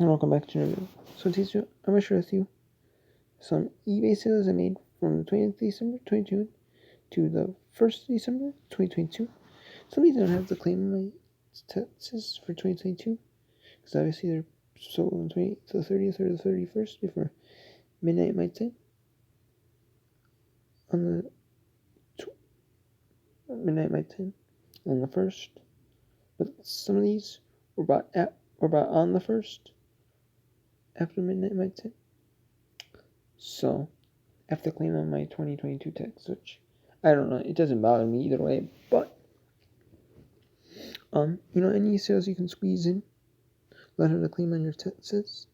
And welcome back to the review. So today I'm going to share with you some eBay sales I made from the 20th December 2022 to the 1st December 2022. Some of these I don't have to claim my taxes for 2022 because obviously they're sold on the 30th or the 31st before midnight my time. On the midnight my time on the 1st. But some of these were bought on the 1st after midnight my time. So I have to claim on my 2022 tax, which I don't know. It doesn't bother me either way, but any sales you can squeeze in, learn how to claim on your taxes,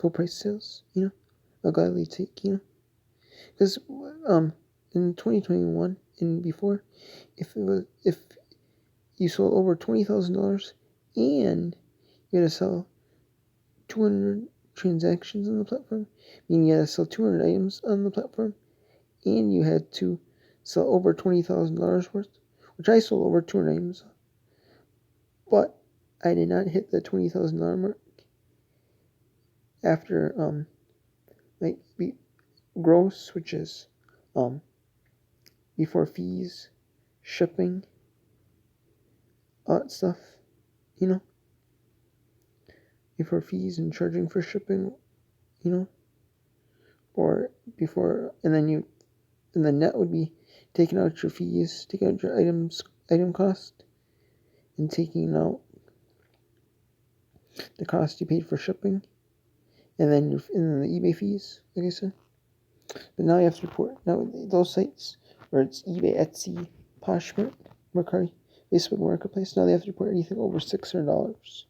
full price sales, I'll gladly take, because in 2021 and before, if you sold over $20,000 and you had to sell 200 transactions on the platform, meaning you had to sell 200 items on the platform, and you had to sell over $20,000 worth, which I sold over 200 items, but I did not hit the $20,000 mark after gross, which is before fees, shipping, all that stuff, before fees and charging for shipping, or before, and the net would be taking out your fees, taking out your item cost, and taking out the cost you paid for shipping, and then the eBay fees, like I said. But now you have to report. Now those sites where it's eBay, Etsy, Poshmark, Mercari, Facebook Marketplace, now they have to report anything over $600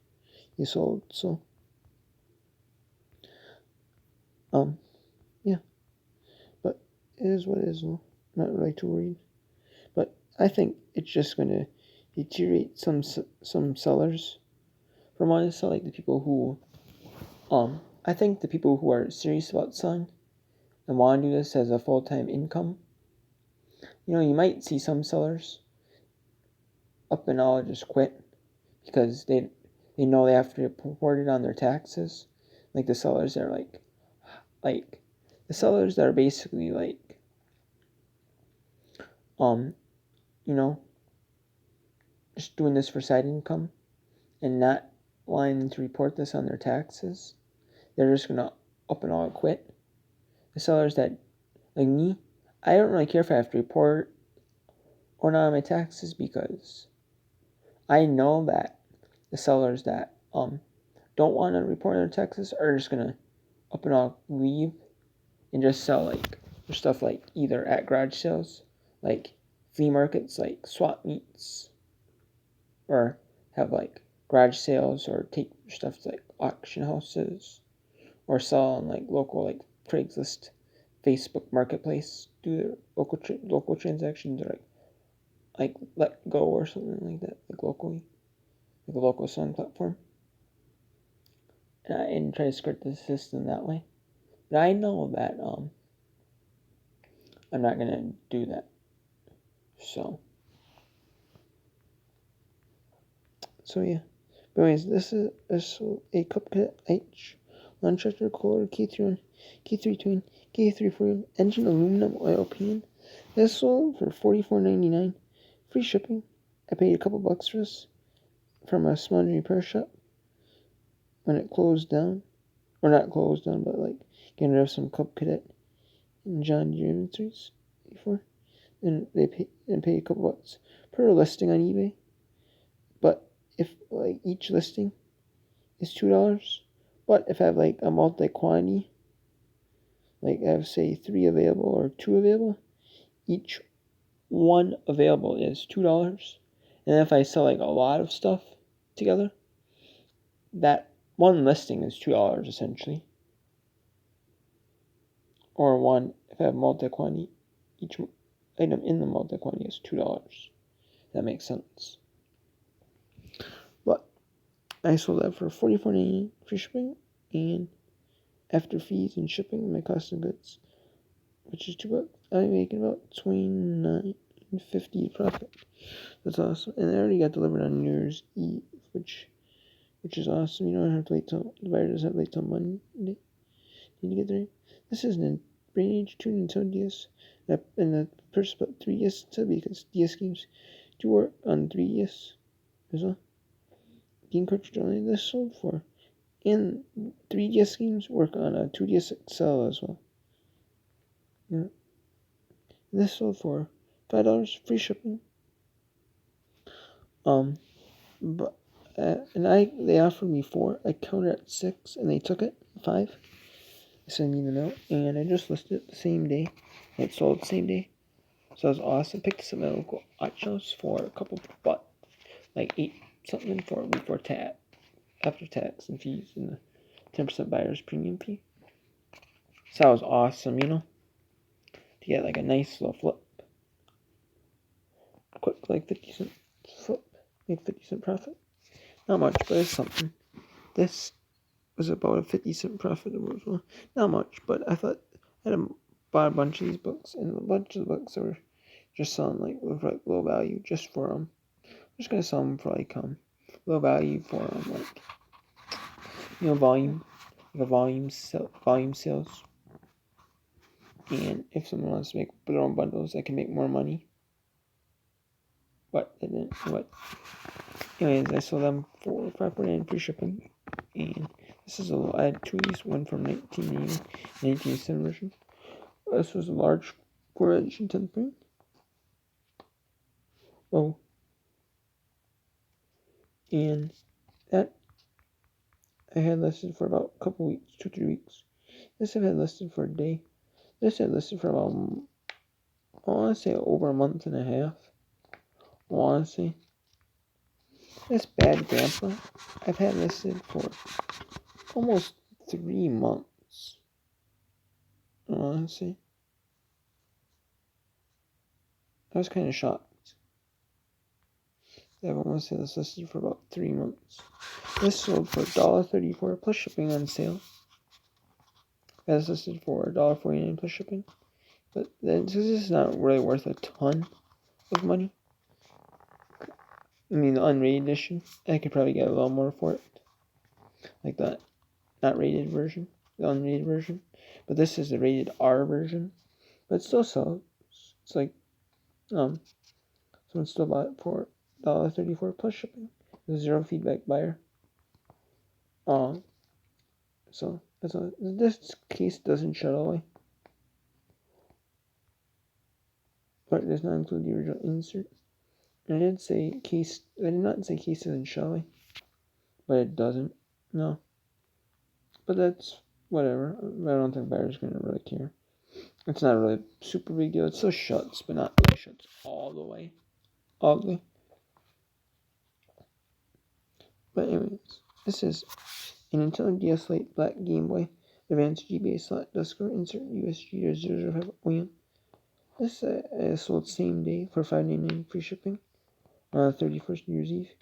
you sold. So, yeah. But it is what it is. Well, not really too worried. But I think it's just going to deteriorate some sellers from wanting to sell, like the people who, I think the people who are serious about selling and want to do this as a full-time income, you might see some sellers up and all just quit because they know they have to report it on their taxes. Like the sellers that are like the sellers that are basically just doing this for side income and not wanting to report this on their taxes. They're just gonna up and all quit. The sellers that, like me, I don't really care if I have to report or not on my taxes because I know that the sellers that don't want to report on their taxes are just gonna up and all leave and just sell their stuff either at garage sales, flea markets, swap meets, or have garage sales, or take stuff to auction houses, or sell on local Craigslist, Facebook Marketplace, do their local transactions, or Let Go or something like that, locally, a local selling platform, and try to skirt the system that way. But I know that I'm not gonna do that. So yeah. But anyways, this is a Cupcadet H Lanchester Kohler K31, K32, K34 engine aluminum oil pan. This sold for $44.99, free shipping. I paid a couple bucks for this from a small repair shop when it closed down, or not closed down, but getting rid of some Cupcadet and John Deere inventories before, and they paid a couple bucks per listing on eBay. But if each listing is $2, but if I have a multi-quantity, I have say 3 available or 2 available, each one available is $2. And if I sell a lot of stuff together, that one listing is $2 essentially. Or one, if I have multi-quantity, each item in the multi-quantity is $2. That makes sense. But I sold that for $44.99 free shipping, and after fees and shipping, my cost of goods, which is $2, I'm making about $29.50 profit. That's awesome. And I already got delivered on New Year's Eve, which which is awesome. You don't have to wait till the buyer doesn't have to wait till Monday to get there. This is an Brain Age 2 Nintendo DS, and the purchase about 3DS instead because DS games do work on 3DS as well. Game cartridge only. This sold for, and 3DS games work on a 2DS XL as well. Yeah. And this sold for $5 free shipping. But they offered me 4. I counted at 6, and they took it 5. They sent me the note, and I just listed it the same day. It sold the same day, so it was awesome. Picked this up at a local auction for a couple bucks, like 8 something for before tax, after tax and fees, and the 10% buyer's premium fee. So that was awesome, to get like a nice little flip, quick like 50-cent flip, make 50-cent profit. Not much, but it's something. This was about a 50-cent profit as well. Not much, but I thought I had bought a bunch of these books, and a bunch of the books were just selling like low value, just for I'm just gonna sell them for like low value for like volume, like a volume sales. And if someone wants to make their own bundles, I can make more money. But I didn't. But anyways, I sold them for $5.49 free shipping, and this is I had 2 of these, one from 1980, 1987 version. This was a large core edition 10th print. Oh. And that I had listed for about a couple weeks, 2-3 weeks. This I had listed for a day. This I had listed for about, I want to say over a month and a half. I want to say. This Bad Grandpa I've had listed for almost 3 months. I want to say. I was kind of shocked. I've almost had this listed for about 3 months. This sold for $1.34 plus shipping on sale. I had this listed for $1.49 plus shipping. But this is not really worth a ton of money. I mean, the unrated edition, I could probably get a little more for it. Like that, not rated version, the unrated version. But this is the rated R version. But it still sells. It's like, someone still bought it for $1.34 plus shipping. There's zero feedback buyer. So this case doesn't shut away. But it does not include the original insert. And I did not say case doesn't shut away. But it doesn't. No. But that's whatever. I don't think buyer's gonna really care. It's not really super big deal. It still shuts, but not really shuts all the way. Oddly. But anyways, this is an Nintendo DS Lite Black Game Boy Advance GBA slot Dusker insert USG or 005 OEM. This sold same day for $5.99 free shipping on 31st New Year's Eve.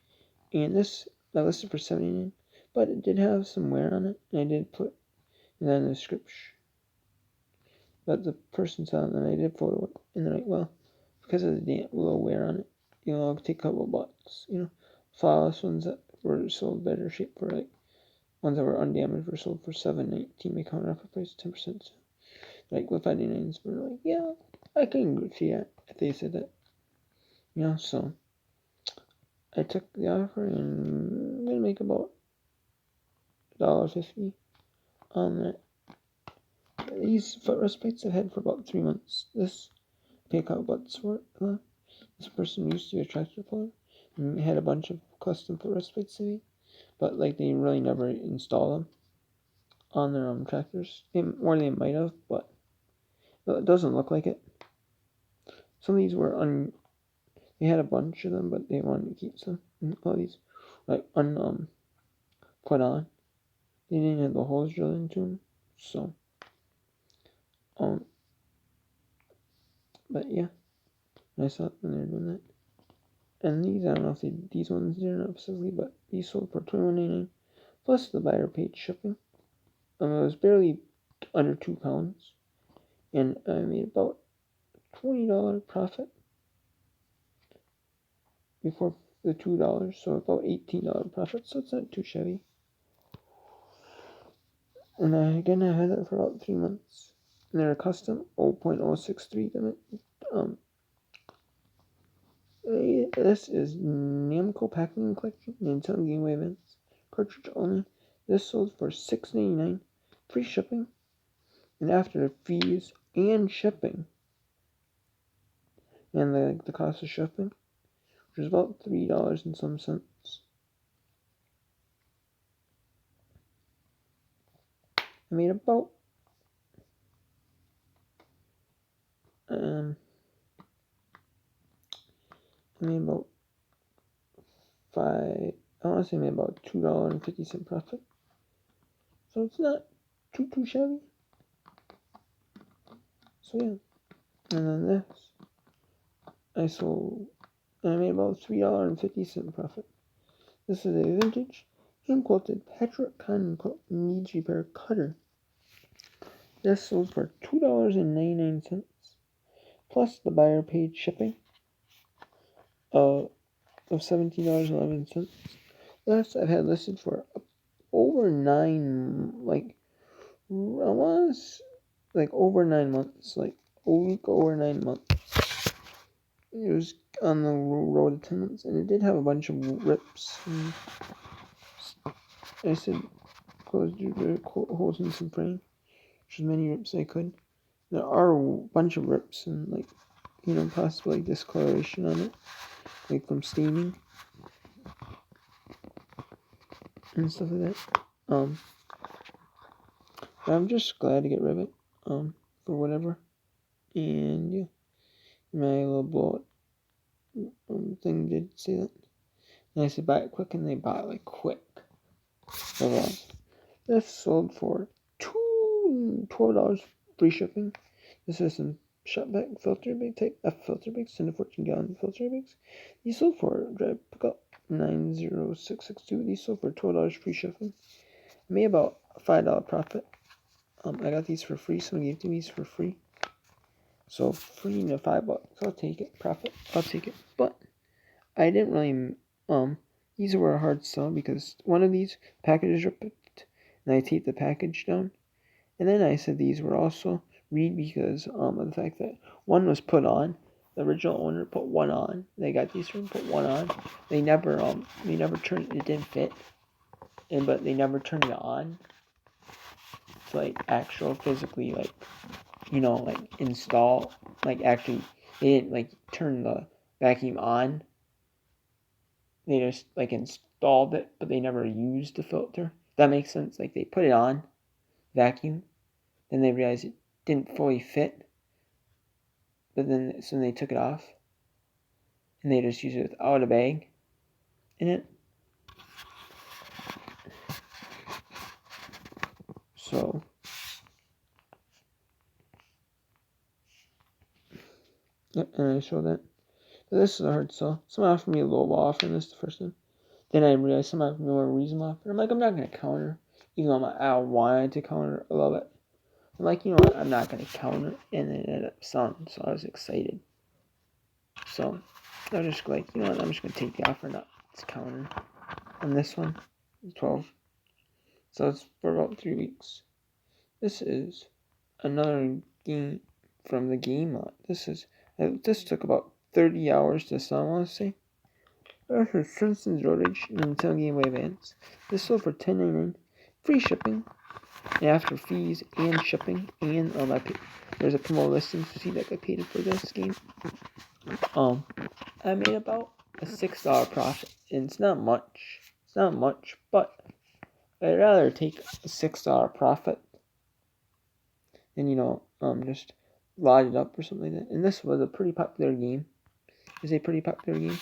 And this I listed for $7.99, but it did have some wear on it, and I did put in the description. But the person saw it, and I did photo it, and they're like, well, because of the damp little wear on it, I'll take a couple bucks, Flawless ones that were sold better shape for like, ones that were undamaged were sold for $7.19, my counter offer price 10%. Like with 5.99s, we're like, yeah, I can see that if they said that. So I took the offer, and I'm gonna make about $1.50 on that. These footrest plates I've had for about 3 months. This pick out butts for it. This person used to be a tractor puller and had a bunch of custom footrest plates to me, but like they really never install them on their tractors. Or they might have, but it doesn't look like it. Some of these were they had a bunch of them, but they wanted to keep some. All these like put on. They didn't have the holes drilled into them, so but yeah, I saw when they were doing that. And these, I don't know if these ones did not specifically, but these sold for $21.99 plus the buyer paid shipping. It was barely under 2 pounds, and I made about $20 profit before the $2, so about $18 profit, so it's not too shabby. And again, I had it for about 3 months. And they're a custom 0.063 limit. This is Namco Pac-Man Collection, Nintendo Game Boy Advance, cartridge only. This sold for $6.99, free shipping, and after the fees and shipping, and the cost of shipping, which is about $3 and some cents. I made about I want to say I made about $2.50 profit. So it's not too shabby. So yeah. And then this I made about $3.50 profit. This is a vintage hand-quilted Patrick Cotton Niji Bear cutter. This sold for $2.99 plus the buyer paid shipping of $17.11. This I've had listed for over over 9 months, like a week over 9 months. It was on the road to 10 months, and it did have a bunch of rips. I said closed the holes in some frame, which as many rips as I could. There are a bunch of rips and possibly discoloration on it, like from staining and stuff like that. I'm just glad to get rid of it, for whatever. And yeah, my little blow thing did say that. And I said buy it quick, and they bought it like quick. This sold for $12 free shipping. This is some shotback filter bag type F filter bags, 10 to 14 gallon filter bags. These sold for dry pickup 90662. These sold for $12 free shipping. I made about a $5 profit. I got these for free. Someone gave these for free. So free to $5. I'll take it. Profit. I'll take it. But I didn't really these were a hard sell because one of these packages ripped and I taped the package down. And then I said these were also read because of the fact that one was put on. The original owner put one on. They got these from put one on. They never turned it. Didn't fit. But they never turned it on. To like actual physically install, actually they didn't turn the vacuum on. They just installed it, but they never used the filter. That makes sense. They put it on vacuum, then they realized it didn't fully fit, but then so they took it off and they just used it without a bag in it. So yep, and I show that. But this is a hard sell. Someone offered me a low ball offer, and this is the first one. Then I realized someone offered me more reasonable offer. I'm I'm not gonna counter, even though I wanted to counter a little bit. I'm what? I'm not gonna counter, and then it ended up selling. So I was excited. So I was just what? I'm just gonna take the offer, not counter. On this one, 12. So it's for about 3 weeks. This is another game from the game lot. This took about 30 hours to sell, I want to say. This is Simpsons Road Rage Nintendo Game Boy Advance. This sold for $10.99, free shipping, and after fees and shipping, and there's a promo listing to see that I paid for this game. I made about a $6 profit, and it's not much, but I'd rather take a $6 profit than just lodge it up or something like that. And this was a pretty popular game. It's a pretty popular game,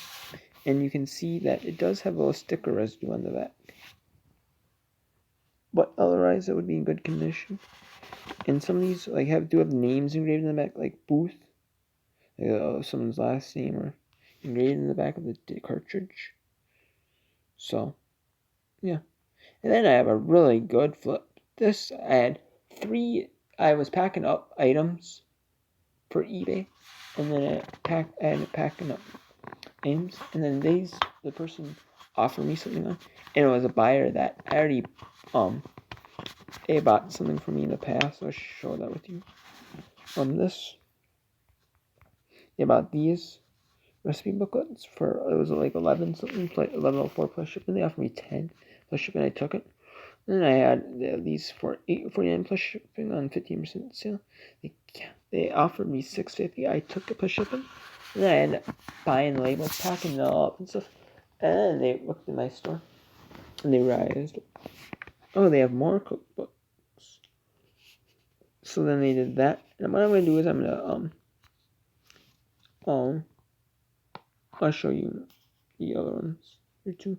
and you can see that it does have a little sticker residue on the back, but otherwise it would be in good condition. And some of these do have names engraved in the back, like Booth, someone's last name or engraved in the back of the cartridge. So yeah. And then I have a really good flip. This, I was packing up items for eBay, and then I ended up packing up aims, and then the person offered me something on, and it was a buyer that I already they bought something for me in the past. So I'll show that with you. They bought these recipe booklets for, it was like 11 something, like 11.04 plus shipping. They offered me 10 plus shipping. I took it. And then I had these for $8.49 plus shipping on 15% sale. They offered me $6.50. I took it plus shipping. And then I ended up buying the labels, packing it all up and stuff. And then they looked in my store and they realized, oh, they have more cookbooks. So then they did that. And what I'm gonna do is I'm gonna I'll show you the other ones here too.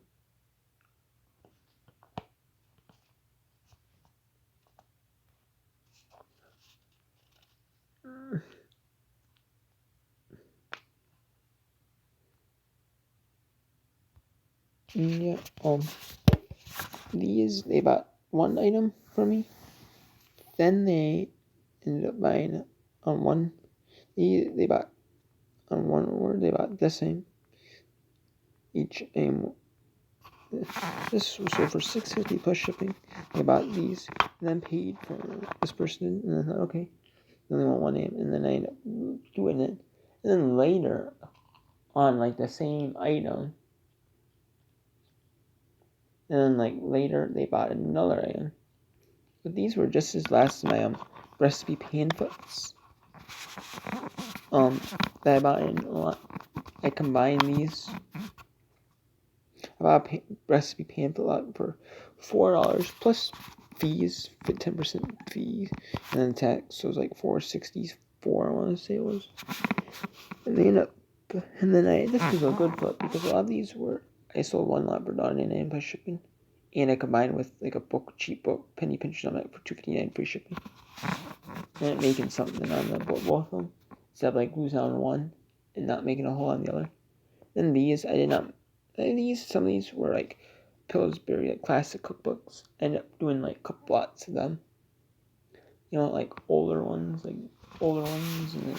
Yeah, these, they bought one item for me. Then they ended up buying on one. They bought on one order. They bought the same. Each aim. This was sold for $6.50 plus shipping. They bought these, and then paid for this person. And I thought, okay, they only want one aim, and then I ended up doing it. And then later, on like the same item, and then like later they bought another item. But these were just as last my recipe pamphlets that I bought in a lot. I combined these. I bought a recipe pamphlet for $4 plus fees, 10% fees, and then tax. So it was like $4.64. I want to say it was. And they ended up, and then this was a good flip because a lot of these were, I sold one lot for $1.99 plus shipping. And I combined with like a book, cheap book, penny pinch on it for $2.59 free shipping. And making something on the both of them instead of like losing on one and not making a hole on the other. Then these, I did not. Some of these were like Pillsbury, like classic cookbooks. I ended up doing like a couple lots of them. You know, like older ones, and then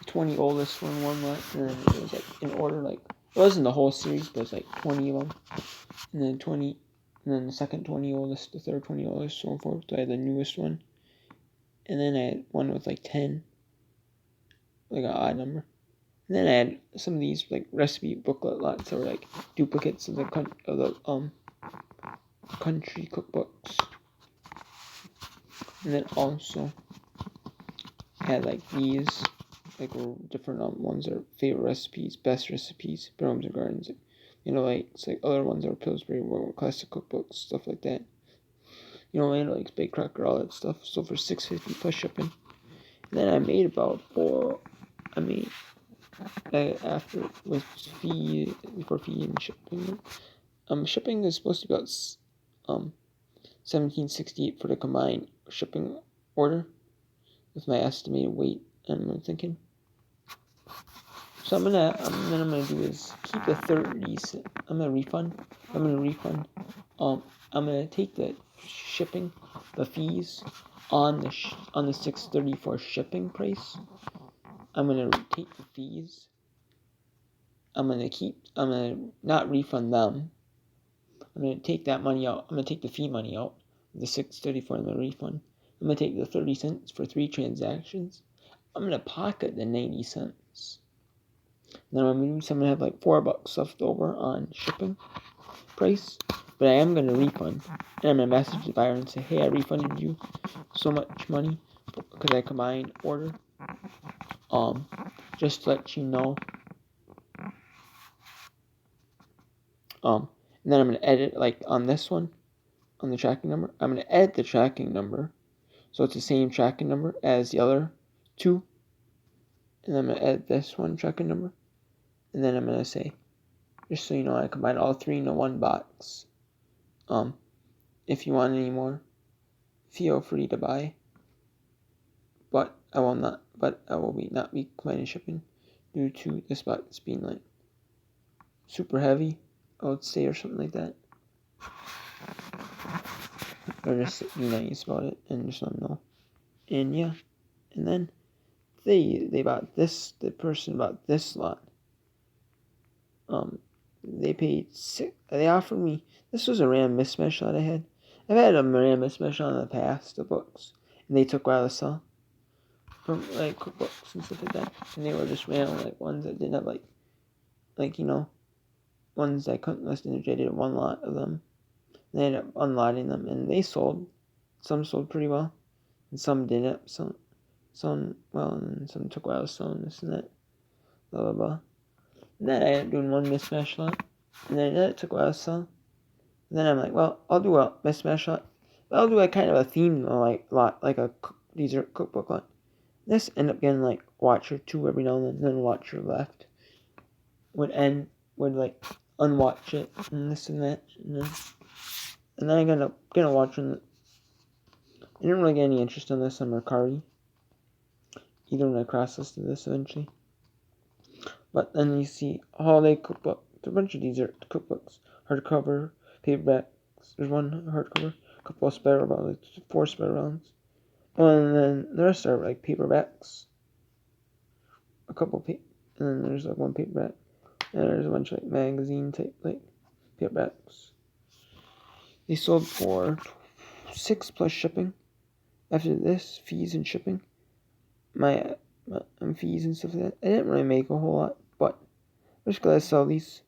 20 oldest one lot, and then it was like in order, like it wasn't the whole series, but it was like 20 of them, and then 20. And then the second 20 oldest, the third 20 oldest, so on forth. So I had the newest one. And then I had one with like 10, like an odd number. And then I had some of these like recipe booklet lots that were like duplicates of the country cookbooks. And then also I had like these, like different ones that are favorite recipes, best recipes, Homes and Gardens. You know, like it's like other ones that are Pillsbury classic cookbooks, stuff like that. You know, I like baked cracker, all that stuff. So for $6.50 plus shipping. And then I made about after with fee, before fee and shipping. Shipping is supposed to be about $17.68 for the combined shipping order with my estimated weight. I'm thinking. So I'm gonna do is keep the 30s. I'm gonna refund. I'm gonna take the shipping, the fees on the $6.34 shipping price. I'm gonna take the fees. I'm gonna not refund them. I'm gonna take that money out. I'm gonna take the fee money out. The $6.34 I'm gonna refund. I'm gonna take the 30 cents for 3 transactions. I'm gonna pocket the 90 cents. Then I'm gonna have like $4 left over on shipping price. But I am gonna refund. And I'm gonna message the buyer and say, hey, I refunded you so much money because I combined order. Just to let you know. And then I'm gonna edit like on this one, on the tracking number. I'm gonna edit the tracking number so it's the same tracking number as the other two. And then I'm gonna edit this one tracking number. And then I'm gonna say, just so you know, I combined all 3 into one box. If you want any more, feel free to buy. But I will not be combining shipping due to this box being like super heavy, I would say, or something like that. Or just be nice about it and just let them know. And yeah, and then they bought this. The person bought this lot. They paid six. They offered me. This was a random mismatch that I had. I've had a random mismatch on in the past, the books, and they took while to sell from like cookbooks and stuff like that, and they were just random like ones that didn't have like ones that I couldn't list in. I did one lot of them. And I ended up unlotting them, and they sold. Some sold pretty well, and some didn't. Some well, and some took a while to sell, and this and that. Blah blah blah. And then I ended up doing one mismatch lot, and then it took a while to sell. And then I'm like, well, I'll do a mismatch lot. But I'll do like kind of a theme lot, like these are cookbook lot. This ended up getting like Watcher 2 every now and then Watcher left. Would like unwatch it and this and that. And then I ended up getting watching it. I didn't really get any interest in this on Mercari. Either when I cross-listed this eventually. But then you see holiday cookbook. There's a bunch of these are cookbooks. Hardcover, paperbacks. There's one hardcover, a couple of spider rounds, 4 spider rounds. And then the rest are like paperbacks. And then there's like one paperback. And there's a bunch of like magazine type like paperbacks. They sold for $6 plus shipping. After this, fees and shipping. My fees and stuff like that. I didn't really make a whole lot, but I'm just glad I sell these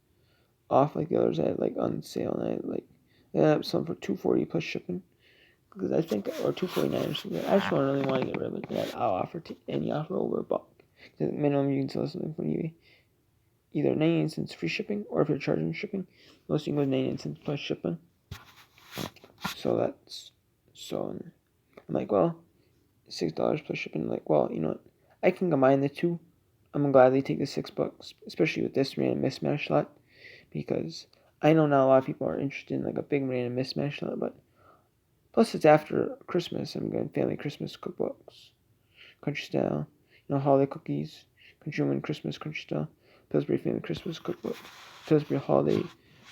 off like the others I had like on sale, and I ended up selling for $240 plus shipping, because I think, or $249 or something. I just really want to get rid of it, and I'll offer any offer over a buck. The minimum you can sell something from eBay, either 99 cents free shipping, or if you're charging shipping, most you can go 99 cents plus shipping. So I'm like, well, $6 plus shipping. Like, well, you know what? I can combine the two. I'm gonna gladly take the $6, especially with this random mismatch lot, because I know not a lot of people are interested in like a big random mismatch lot, but plus it's after Christmas. I'm going family Christmas cookbooks, country style, holiday cookies, country woman Christmas country style, Pillsbury family Christmas cookbook, Pillsbury holiday,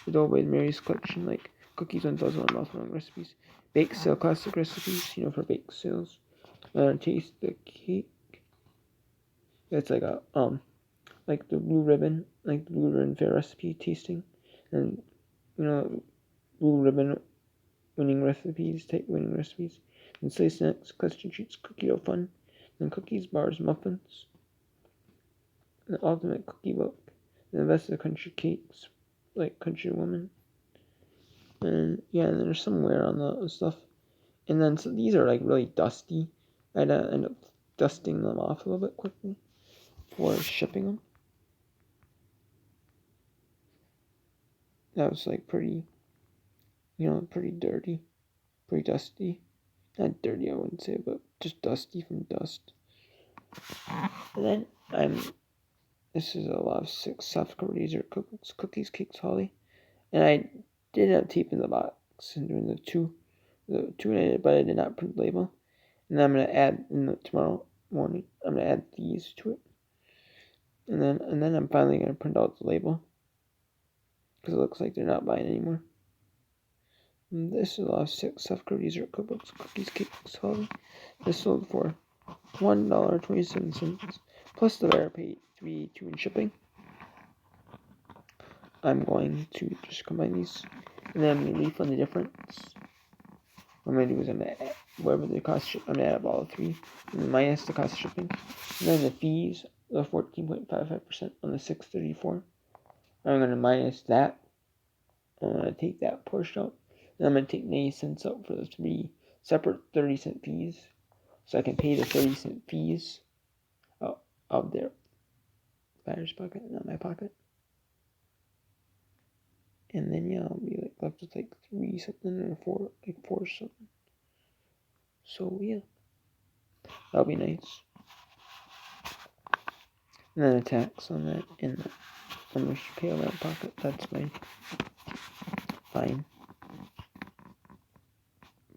the Doughboy Mary's collection, like cookies, 1,001 mouthwatering recipes, bake sale classic recipes, for bake sales. Taste the cake. It's like a like the blue ribbon fair recipe tasting, and blue ribbon winning recipes, and sleigh snacks, question treats, cookie dough fun, and cookies, bars, muffins, the ultimate cookie book, and the best of the country cakes, like country woman, and and there's some wear on the stuff, and then so these are like really dusty. I'd end up dusting them off a little bit quickly for shipping them. That was like pretty dirty, pretty dusty. Not dirty, I wouldn't say, but just dusty from dust. And then this is a lot of 6 softcover dessert cookbooks, cookies, cakes, holly. And I did have tape in the box and doing the two but I did not print the label. And then I'm gonna add tomorrow morning. I'm gonna add these to it. And then I'm finally gonna print out the label, because it looks like they're not buying anymore. And this is a lot of 6 softcover dessert cookbooks, cookies, cakes, holly. This sold for $1.27 plus the buyer paid $3.82 in shipping. I'm going to just combine these, and then I'm going to refund the difference. What I'm going to do is I'm going to add whatever the cost I'm going to add up all 3, and then minus the cost of shipping. And then the fees, the 14.55% on the 634. I'm going to minus that. I'm going to take that portion out. And I'm going to take 90 cents out for the 3 separate 30-cent fees. So I can pay the 30-cent fees out of their buyer's pocket, not my pocket. And then I'll be like left with like 3 something or 4 something. So that'll be nice. And then a tax on that, and how much you pay out of pocket. That's fine.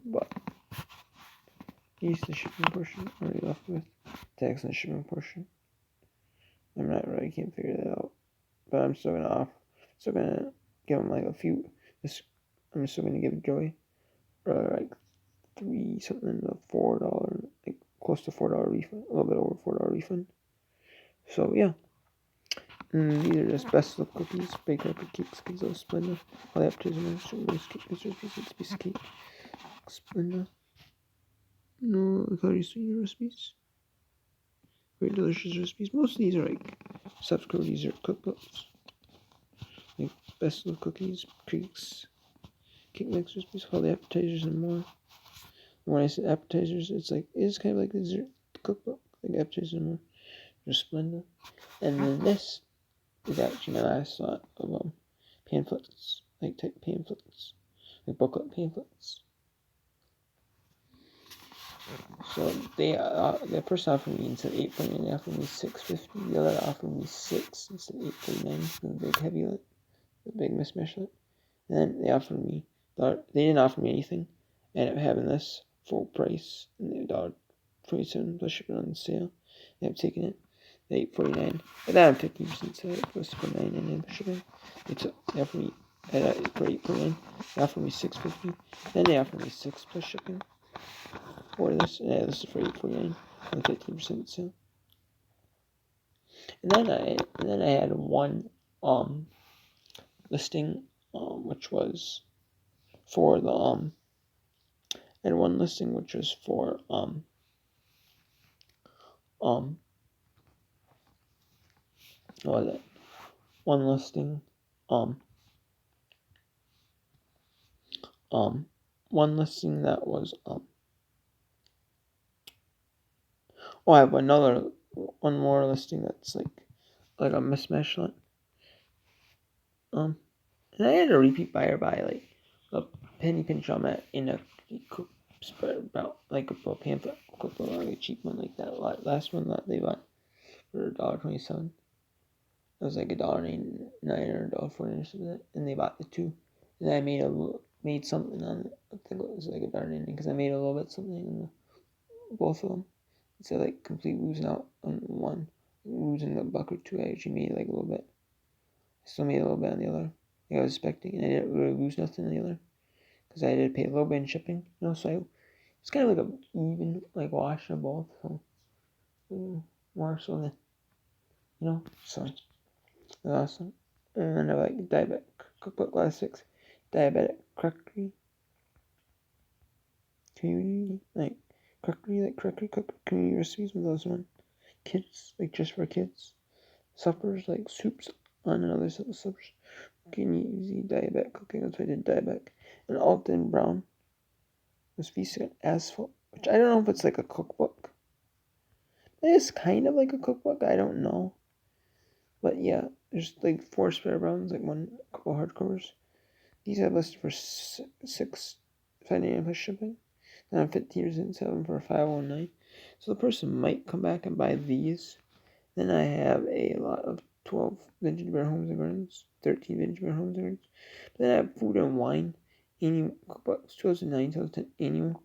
But here's the shipping portion. I'm already left with tax and the shipping portion. Can't figure that out. But I'm still gonna give him like a few. I'm still gonna give Joey like 3 something to $4, like close to $4 refund, a little bit over $4 refund. So These are just best of cookies, bake cupcake cakes, cookies, of Splenda, all the appetizers, sugar-based cake, recipes, piece of cake, Splenda. No calorie sweet recipes. Very delicious recipes. Most of these are like subscribe dessert cookbooks. Like best of cookies, cakes, cake mix recipes, all the appetizers and more. When I say appetizers, it's kind of like the dessert cookbook, like appetizers and more. Just Splenda. And then this is actually my last lot of pamphlets, like type pamphlets, like booklet pamphlets. So the person offered me instead of $8.49, they offered me $6.50. The other offered me $6 instead of $8.49. The big heavy lit, the big mismatch lit. And then they offered me they didn't offer me anything. I ended up having this full price, and they $1.27 plus shipping on sale. I ended up taking it. $8.49. But then I'm 15% sale plus $6.49 and then shipping. They offered me for $8.49. They offered me $6.50. Then they offered me $6 plus shipping. For this, and this is for $8.49 with 15% sale. And then I had one listing which was for the I had one listing which was for what was it? One listing one listing that was I have one more listing that's like a mismatch lot. And I had a repeat buyer buy like a penny pinch on that in a cook spread about like a pamphlet cookbook, like a cheap one like that. Last one that they bought for $1.27. It was like $1.99 or $1.49 or something, and they bought the two. And I made something on it. I think it was like $1.99 because I made a little bit something on both of them. Instead of like completely losing out on one, losing a buck or two, I actually made like a little bit. I still made a little bit on the other. Like I was expecting, and I didn't really lose nothing on the other because I did pay a little bit in shipping. So it's kind of like a even like wash of both. So more so than so that's awesome. And I like diabetic cookbook classics, diabetic crockery community like crockery cook community recipes with those one. Kids like just for kids. Suppers like soups on another set of suppers. Easy diabetic cooking. That's why I did diabetic. And Alton Brown was feasting on asphalt, which I don't know if it's like a cookbook. It's kind of like a cookbook. I don't know. But yeah, there's like 4 spare browns, like a couple hardcovers. These I have listed for $6.99 plus shipping. And I'm 15% selling for $5.09. So the person might come back and buy these. Then I have a lot of 12 Vintage Bear Homes and Gardens, 13 Vintage Bear Homes and Gardens. Then I have Food and Wine annual cookbooks, 2009, 2010 annual,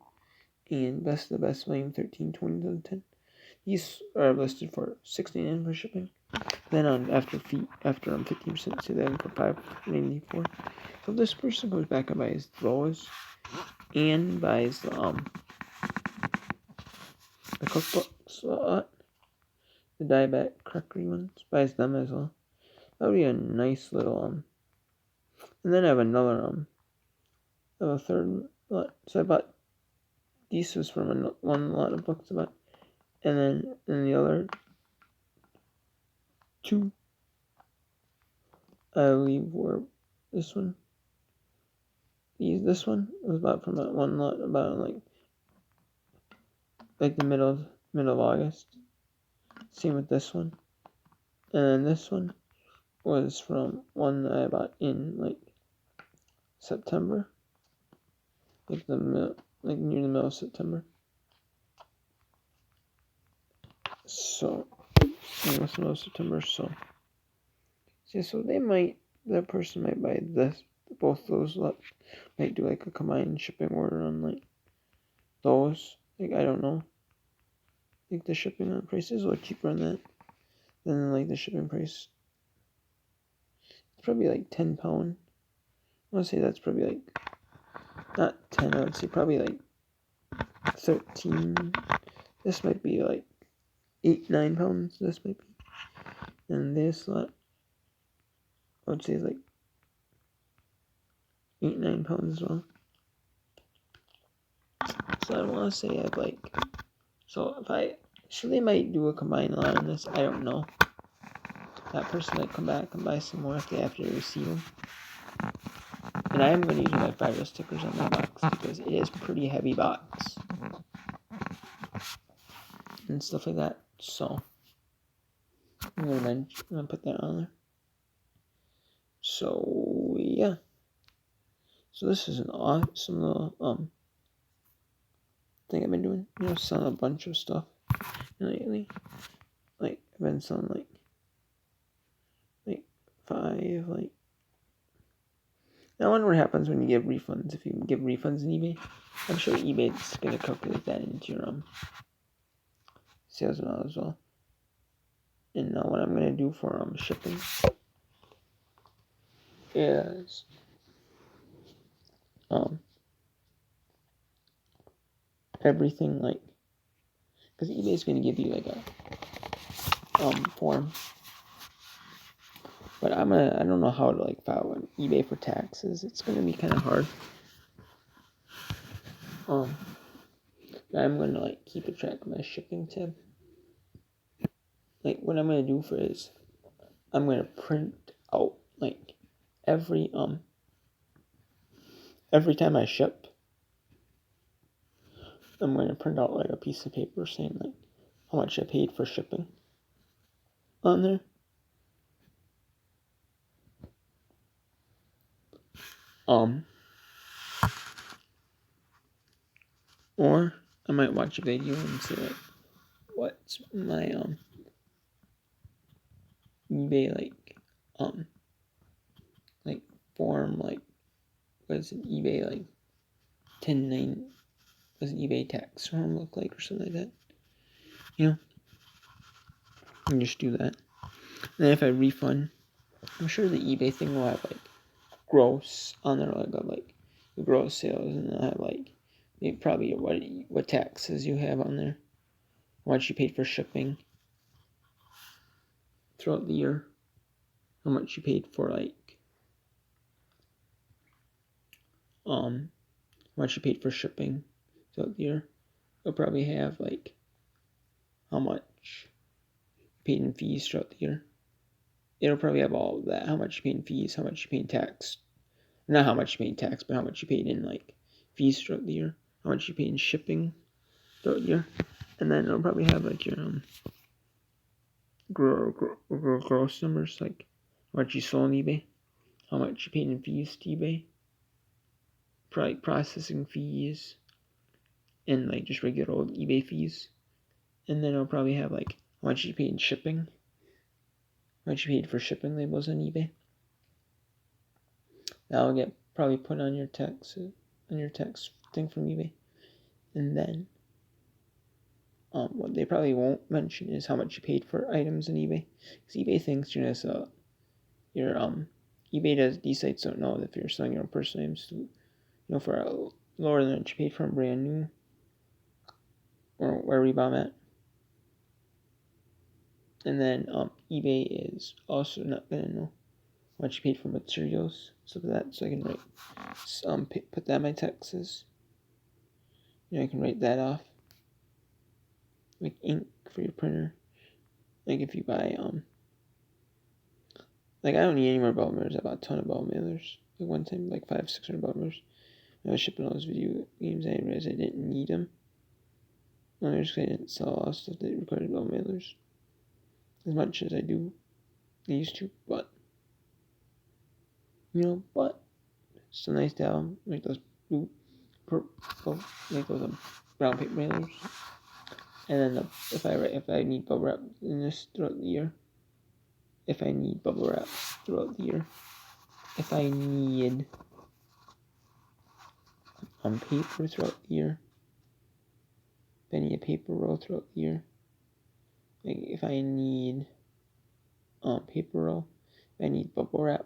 and Best of the Best Volume 13, 2010. These are listed for $6.99 for shipping. Then after I'm 15%, so then for $5.94. So this person goes back and buys those and buys the cookbooks a lot. The diabetic crockery ones, buys them as well. That would be a nice little and then I have another I have a third lot. So I bought these was from one lot of books about, and then the other two I believe were this one. This one was bought from one lot about like the middle of August. Same with this one. And then this one was from one that I bought in like September. Like near the middle of September. So almost the middle of September, so that person might buy both those might do like a combined shipping order on like those. Like I don't know. Like the shipping on price is a little cheaper on that than like the shipping price. It's probably like £10. I want to say that's probably like not 10. I would say probably like 13. This might be like £8-9. This might be, and this lot I would say is like 8-9 pounds as well. So I want to say I have like, so if I, so they might do a combined line on this, I don't know. That person might come back and buy some more if they have to receive them. And I am going to use my Fido stickers on my box because it is a pretty heavy box. And stuff like that, so I'm going to put that on there. So, yeah. So this is an awesome little, thing I've been doing. You know, selling a bunch of stuff lately. Like, I've been selling like 5, like. Now I wonder what happens when you give refunds. If you give refunds in eBay, I'm sure eBay's gonna calculate that into your sales amount as well. And now what I'm gonna do for shipping is everything, like, because eBay's gonna give you like a form. But I don't know how to like file an eBay for taxes. It's gonna be kind of hard. But I'm gonna like keep a track of my shipping tab. Like what I'm gonna do for is I'm gonna print out like every time I ship, I'm gonna print out like a piece of paper saying like how much I paid for shipping on there. Or I might watch a video and see like what's my eBay like form, like what's an eBay like 10.9, what's an eBay tax form look like or something like that. You know? And just do that. And then if I refund, I'm sure the eBay thing will have like gross on there, like the gross sales, and they'll have like probably what taxes you have on there, how much you paid for shipping throughout the year, how much you paid for like how much you paid for shipping throughout the year. It'll probably have like how much you paid in fees throughout the year. It'll probably have all of that, how much you paid in fees, how much you paid in tax. Not how much you paid in tax, but how much you paid in like fees throughout the year, how much you paid in shipping throughout the year. And then it'll probably have like your gross numbers, like how much you sold on eBay, how much you paid in fees to eBay, probably processing fees, and like just regular old eBay fees. And then it'll probably have like how much you paid in shipping, how much you paid for shipping labels on eBay. That'll get probably put on your tax thing from eBay. And then what they probably won't mention is how much you paid for items on eBay, because eBay thinks you're gonna your eBay does, these sites don't know if you're selling your own personal items to, for a lower than what you paid for them brand new, or wherever you buy them at. And then eBay is also not gonna know how much you paid for materials, stuff like that. So I can write put that in my taxes. I can write that off, like ink for your printer. Like if you buy like I don't need any more bubble mailers. I bought a ton of bubble mailers. Like one time, like 500-600 bubble mailers. I was shipping all those video games. I realized I didn't need them. I just didn't sell a lot of stuff that required bubble mailers as much as I do used to. But but it's so nice to have like those blue, purple, like those brown paper mailers. And then if I need bubble wrap in this throughout the year. If I need bubble wrap throughout the year. If I need paper throughout the year. If I need a paper roll throughout the year. Like if I need paper roll. If I need bubble wrap.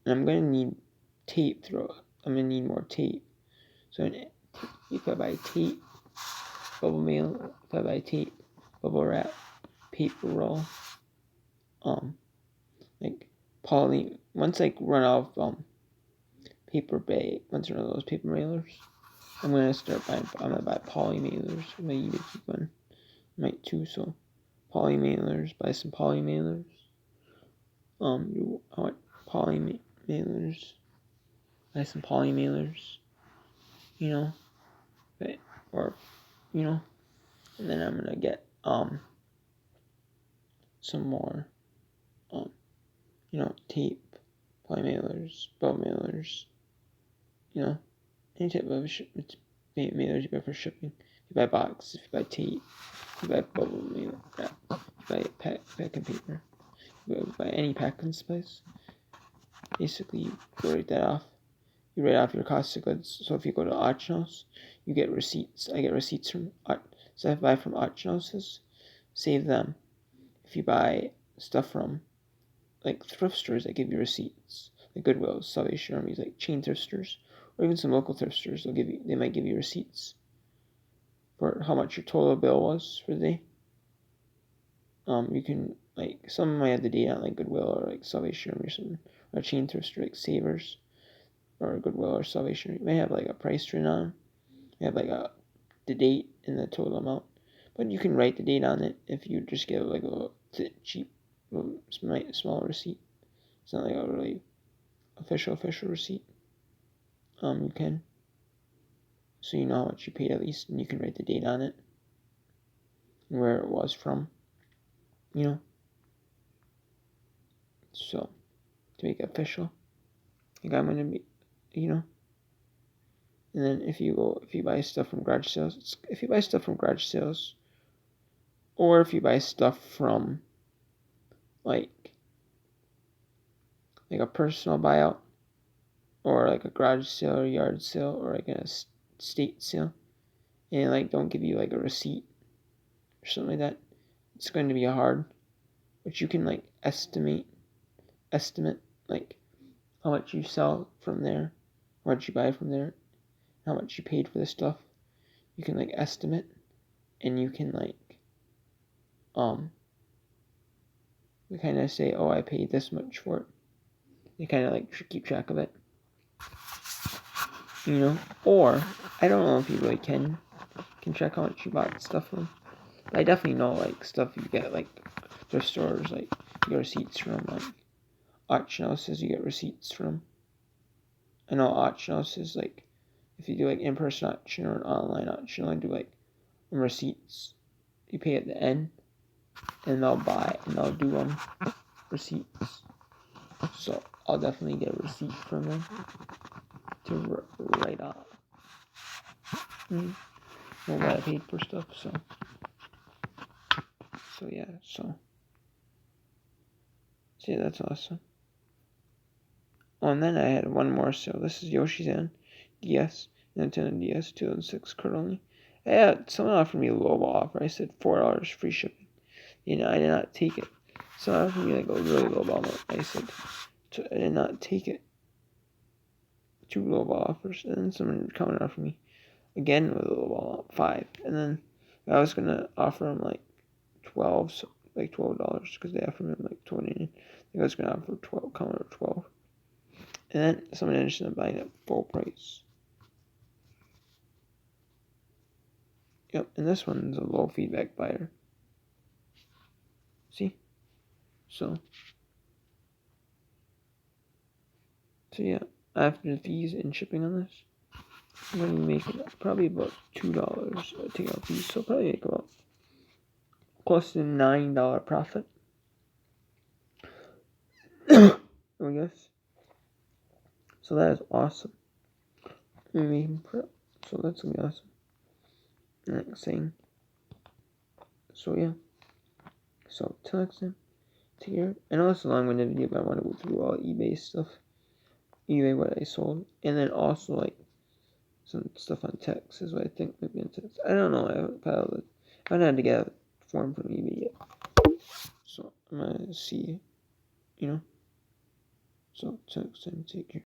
And I'm gonna need tape throughout. I'm gonna need more tape. So if I buy tape, bubble mail. If I buy tape, bubble wrap, paper roll. Like once I run out of once I run out of those paper mailers, I'm gonna buy poly mailers for my eBay coupon. I might too, so poly mailers, buy some poly mailers. I want poly mailers, buy some poly mailers, or, and then I'm gonna get, some more, tape, poly mailers, bubble mailers, any type of mailers you buy for shipping. If you buy box, if you buy tape, if you buy bubble mailer wrap, if you buy packing paper, if you buy any packing supplies, basically you write that off. You write off your cost of goods. So if you go to auction house, you get receipts. I get receipts from so if I buy from auction houses, save them. If you buy stuff from like thrift stores that give you receipts, like Goodwill, Salvation Armies, like chain thrift stores, or even some local thrift stores, they might give you receipts for how much your total bill was for the day. You can, like, some might have the date on, like Goodwill or like Salvation Army or something, or a chain thrift store like Savers or Goodwill or Salvation Army. May have like a price written on them. You have like the date and the total amount, but you can write the date on it if you just get like a cheap, small receipt. It's not like a really official receipt. You can, so you know how much you paid at least, and you can write the date on it and where it was from. So to make it official, like I'm gonna be, and then if you buy stuff from garage sales, or if you buy stuff from like a personal buyout, or like a garage sale or yard sale, or like a state sale, and like don't give you like a receipt or something like that, it's going to be hard. But you can like estimate like how much you sell from there, how much you buy from there, how much you paid for the stuff. You can like estimate, and you can like we kind of say, oh, I paid this much for it. You kind of like keep track of it, or I don't know if you really can check how much you bought stuff from. But I definitely know like stuff you get like thrift stores, like you get receipts from, like auction houses you get receipts from. I know auction houses, like if you do like in-person auction or an online auction, they'll do like receipts. You pay at the end, and they'll do receipts. So I'll definitely get a receipt from them to write off. What I paid for stuff. So yeah. So yeah, that's awesome. Oh, and then I had one more sale. This is Yoshi's Island DS, Nintendo DS 2006 card only. Someone offered me a low offer. I said $4 free shipping. I did not take it. Someone offered me like a really low ball amount. I said, I did not take it. 2 low ball offers. And then someone commented offered me again with a low ball amount, 5. And then I was gonna offer him like $12 because they offered me like 20. I think I was gonna offer 12. And then someone ended up buying it full price. Yep, and this one's a low feedback buyer. See? So yeah, after the fees and shipping on this, I'm going to make probably about $2 take out fees, so probably make about close to $9 profit. I guess. So that is awesome. So that's gonna be awesome. Next thing. So yeah. So till next time. Take care. I know it's a long-winded video, but I want to go through all eBay stuff. eBay what I sold, and then also like some stuff on text is what I think maybe on text. I don't know. I haven't had to get a form from eBay yet. So I'm gonna see. So till next time. Take care.